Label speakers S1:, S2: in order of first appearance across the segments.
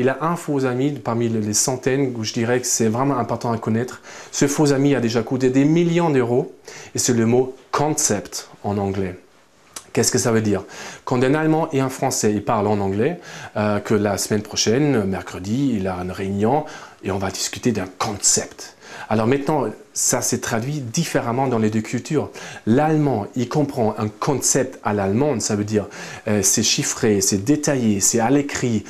S1: il a un faux ami parmi les centaines où je dirais que c'est vraiment important à connaître. Ce faux ami a déjà coûté des millions d'euros et c'est le mot concept en anglais. Qu'est-ce que ça veut dire? Quand un Allemand et un Français ils parlent en anglais, que la semaine prochaine, mercredi, il a une réunion et on va discuter d'un concept. Alors maintenant, ça s'est traduit différemment dans les deux cultures. L'allemand, il comprend un concept à l'allemande, ça veut dire c'est chiffré, c'est détaillé, c'est à l'écrit,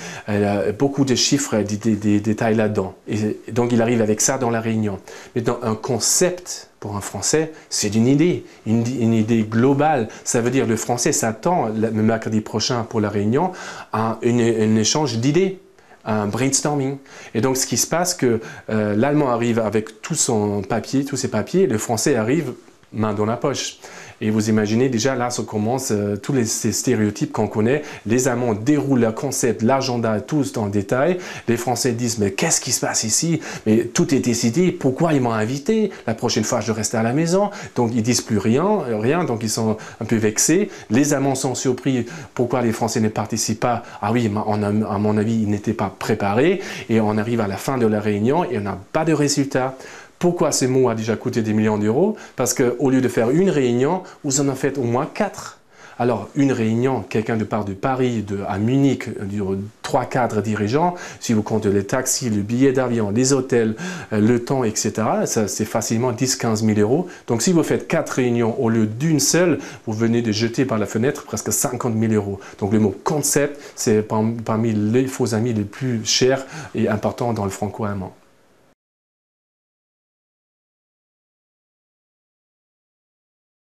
S1: beaucoup de chiffres, des détails là-dedans. Et donc il arrive avec ça dans la réunion. Maintenant, un concept, pour un Français, c'est une idée globale. Ça veut dire le Français s'attend le mercredi prochain pour la réunion à un échange d'idées, un brainstorming. Et donc ce qui se passe, que l'Allemand arrive avec tout son papier, tous ses papiers, le Français arrive main dans la poche. Et vous imaginez déjà, là, ça commence tous ces stéréotypes qu'on connaît. Les Allemands déroulent leur concept, l'agenda, tous en détail. Les Français disent, mais qu'est-ce qui se passe ici? Mais tout est décidé, pourquoi ils m'ont invité? La prochaine fois, je reste à la maison. Donc, ils disent plus rien, donc ils sont un peu vexés. Les Allemands sont surpris, pourquoi les Français ne participent pas? Ah oui, à mon avis, ils n'étaient pas préparés. Et on arrive à la fin de la réunion et on n'a pas de résultat. Pourquoi ce mot a déjà coûté des millions d'euros? Parce qu'au lieu de faire une réunion, vous en faites au moins 4. Alors, une réunion, quelqu'un part de Paris à Munich, 3-4 dirigeants, si vous comptez les taxis, le billet d'avion, les hôtels, le temps, etc., c'est facilement 10-15 000 euros. Donc, si vous faites 4 réunions au lieu d'une seule, vous venez de jeter par la fenêtre presque 50 000 euros. Donc, le mot concept, c'est parmi les faux amis les plus chers et importants dans le franco-allemand.